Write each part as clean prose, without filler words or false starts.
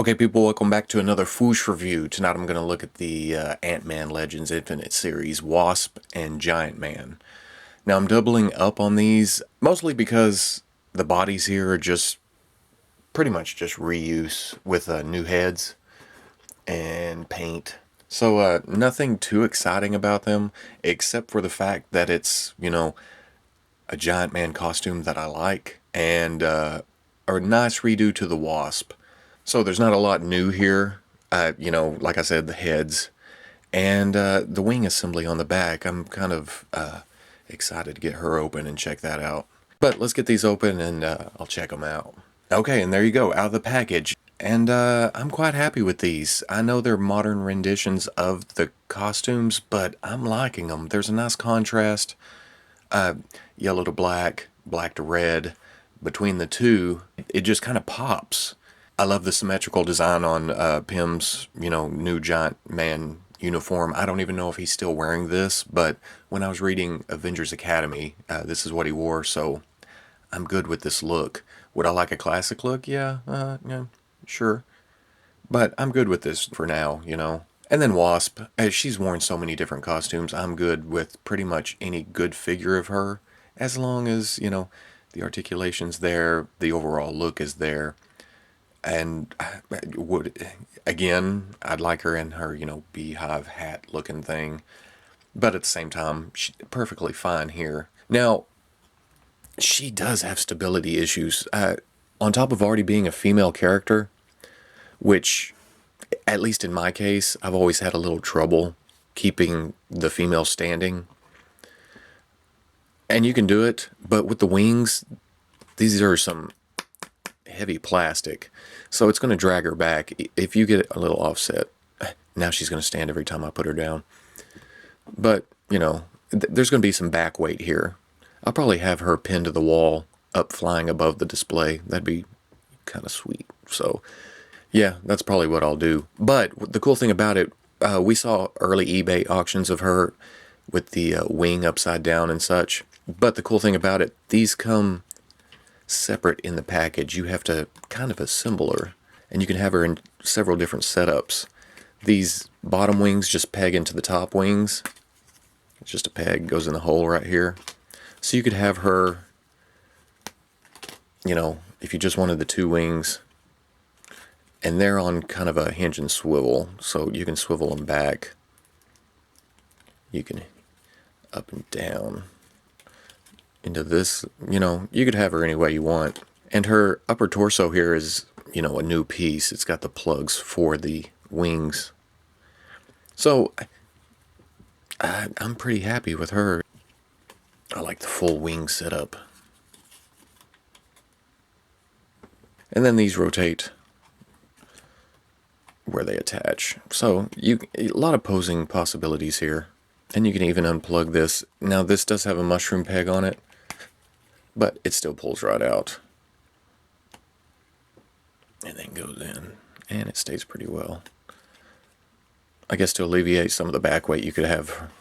Okay, people, welcome back to another Fwoosh review. Tonight I'm going to look at the Ant-Man Legends Infinite series, Wasp and Giant Man. Now I'm doubling up on these, mostly because the bodies here are just pretty much just reuse with new heads and paint. So nothing too exciting about them, except for the fact that it's, a Giant Man costume that I like, and a nice redo to the Wasp. So there's not a lot new here. Like I said, the heads and the wing assembly on the back. I'm kind of excited to get her open and check that out. But let's get these open and I'll check them out. Okay, and there you go, out of the package. And I'm quite happy with these. I know they're modern renditions of the costumes, but I'm liking them. There's a nice contrast. Yellow to black, black to red. Between the two, it just kind of pops. I love the symmetrical design on Pym's, new Giant Man uniform. I don't even know if he's still wearing this, but when I was reading Avengers Academy, this is what he wore, so I'm good with this look. Would I like a classic look? Yeah, sure. But I'm good with this for now, And then Wasp, as she's worn so many different costumes, I'm good with pretty much any good figure of her, as long as, the articulation's there, the overall look is there. And I'd like her in her, beehive hat looking thing. But at the same time, she's perfectly fine here. Now, she does have stability issues. On top of already being a female character, which, at least in my case, I've always had a little trouble keeping the female standing. And you can do it, but with the wings, these are some heavy plastic, so it's going to drag her back if you get a little offset. Now she's going to stand every time I put her down, but there's going to be some back weight here. I'll probably have her pinned to the wall up flying above the display. That'd be kind of sweet. So yeah, that's probably what I'll do. But the cool thing about it, we saw early eBay auctions of her with the wing upside down and such, but the cool thing about it, these come separate in the package. You have to kind of assemble her, and you can have her in several different setups. These bottom wings just peg into the top wings. It's just a peg, goes in the hole right here. So you could have her, if you just wanted the two wings, and they're on kind of a hinge and swivel, so you can swivel them back. You can up and down into this, you could have her any way you want. And her upper torso here is, a new piece. It's got the plugs for the wings. So I'm pretty happy with her. I like the full wing setup. And then these rotate where they attach. So a lot of posing possibilities here. And you can even unplug this. Now this does have a mushroom peg on it, but it still pulls right out. And then goes in. And it stays pretty well. I guess to alleviate some of the back weight, you could have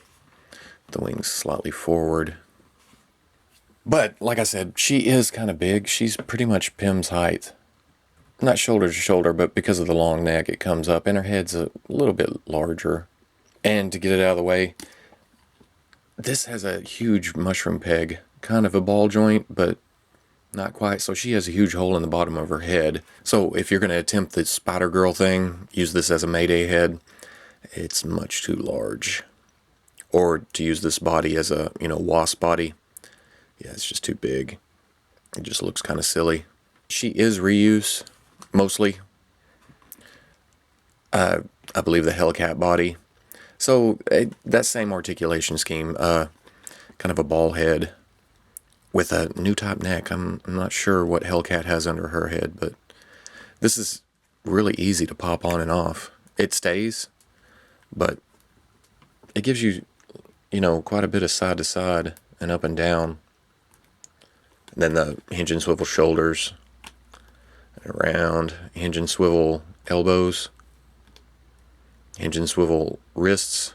the wings slightly forward. But, like I said, she is kind of big. She's pretty much Pym's height. Not shoulder to shoulder, but because of the long neck, it comes up. And her head's a little bit larger. And to get it out of the way, this has a huge mushroom peg. Kind of a ball joint, but not quite. So she has a huge hole in the bottom of her head. So if you're going to attempt the Spider-Girl thing, use this as a Mayday head, it's much too large. Or to use this body as a, Wasp body, yeah, it's just too big. It just looks kind of silly. She is reuse, mostly. I believe the Hellcat body. So that same articulation scheme, kind of a ball head with a new top neck. I'm not sure what Hellcat has under her head, but this is really easy to pop on and off. It stays, but it gives you, quite a bit of side to side and up and down. And then the hinge and swivel shoulders, and around, hinge and swivel elbows, hinge and swivel wrists.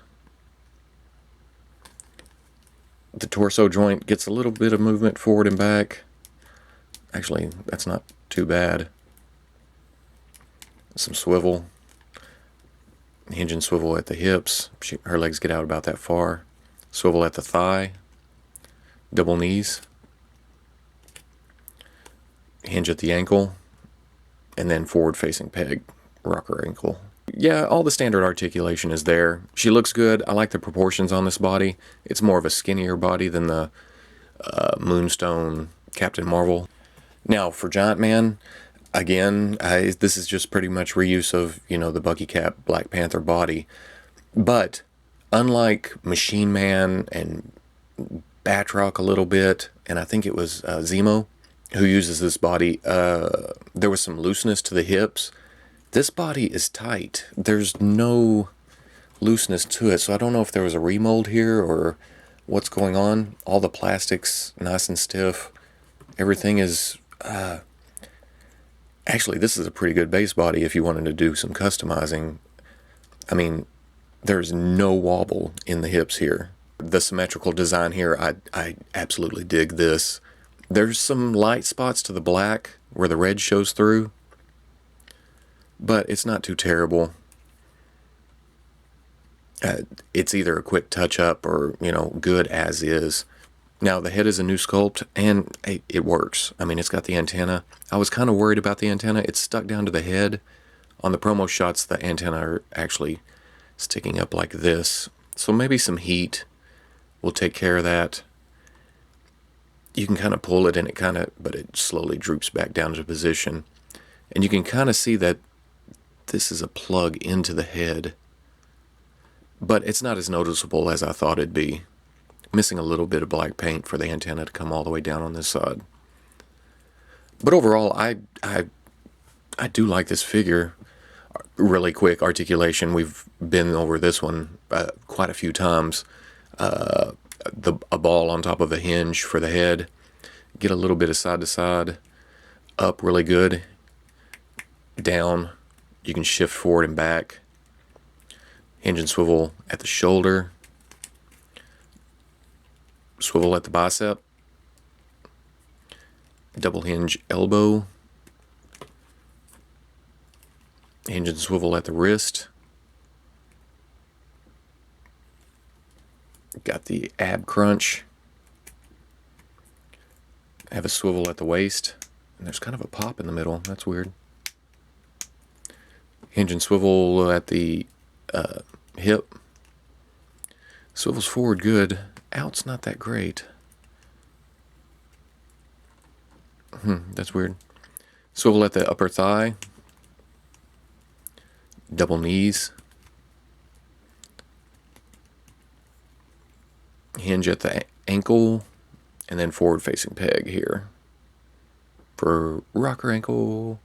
The torso joint gets a little bit of movement forward and back. Actually, that's not too bad. some swivel, hinge and swivel at the hips. Her legs get out about that far. Swivel at the thigh, double knees, hinge at the ankle, and then forward facing peg, rocker ankle. Yeah, all the standard articulation is there. She looks good. I like the proportions on this body. It's more of a skinnier body than the Moonstone Captain Marvel. Now for Giant Man, again, this is just pretty much reuse of, the Bucky Cap Black Panther body. But unlike Machine Man and Batroc a little bit, and I think it was Zemo who uses this body, there was some looseness to the hips. This body is tight. There's no looseness to it, so I don't know if there was a remold here or what's going on. All the plastic's nice and stiff. Everything is... Actually, this is a pretty good base body if you wanted to do some customizing. I mean, there's no wobble in the hips here. The symmetrical design here, I absolutely dig this. There's some light spots to the black where the red shows through, but it's not too terrible. It's either a quick touch-up or, good as is. Now, the head is a new sculpt, and it works. I mean, it's got the antenna. I was kind of worried about the antenna. It's stuck down to the head. On the promo shots, the antenna are actually sticking up like this. So maybe some heat will take care of that. You can kind of pull it, and but it slowly droops back down to position. And you can kind of see that this is a plug into the head. But it's not as noticeable as I thought it'd be. Missing a little bit of black paint for the antenna to come all the way down on this side. But overall, I do like this figure. Really quick articulation. We've been over this one quite a few times. A ball on top of a hinge for the head. Get a little bit of side to side. Up really good. Down. You can shift forward and back. Hinge and swivel at the shoulder. Swivel at the bicep. Double hinge elbow. Hinge and swivel at the wrist. Got the ab crunch. Have a swivel at the waist. And there's kind of a pop in the middle. That's weird. Hinge and swivel at the hip. Swivels forward good. Out's not that great. That's weird. Swivel at the upper thigh. Double knees. Hinge at the ankle. And then forward facing peg here. For rocker ankle.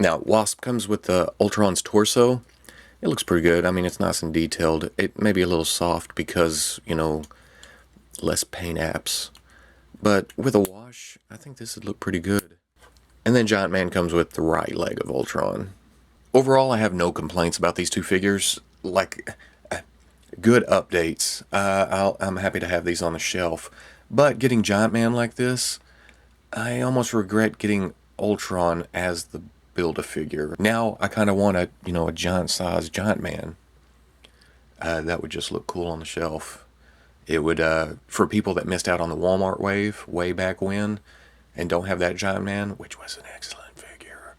Now, Wasp comes with the Ultron's torso. It looks pretty good. I mean, it's nice and detailed. It may be a little soft because, less paint apps. But with a wash, I think this would look pretty good. And then Giant Man comes with the right leg of Ultron. Overall, I have no complaints about these two figures. Good updates. I'm happy to have these on the shelf. But getting Giant Man like this, I almost regret getting Ultron as the Build-A-Figure. Now, I kind of want a giant-sized Giant Man. That would just look cool on the shelf. It would, for people that missed out on the Walmart wave way back when and don't have that Giant Man, which was an excellent figure,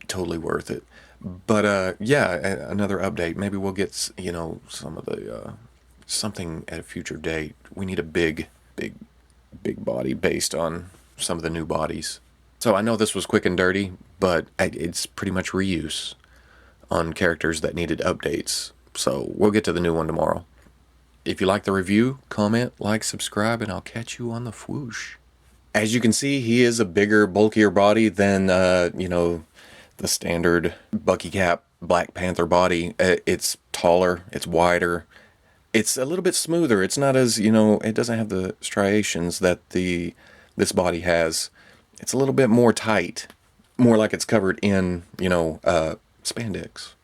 totally worth it. But, yeah, another update. Maybe we'll get, some of the, something at a future date. We need a big body based on some of the new bodies. So I know this was quick and dirty, but it's pretty much reuse on characters that needed updates. So we'll get to the new one tomorrow. If you like the review, comment, like, subscribe, and I'll catch you on the Fwoosh. As you can see, he is a bigger, bulkier body than, the standard Bucky Cap Black Panther body. It's taller, it's wider, it's a little bit smoother. It's not as, it doesn't have the striations that this body has. It's a little bit more tight, more like it's covered in, spandex.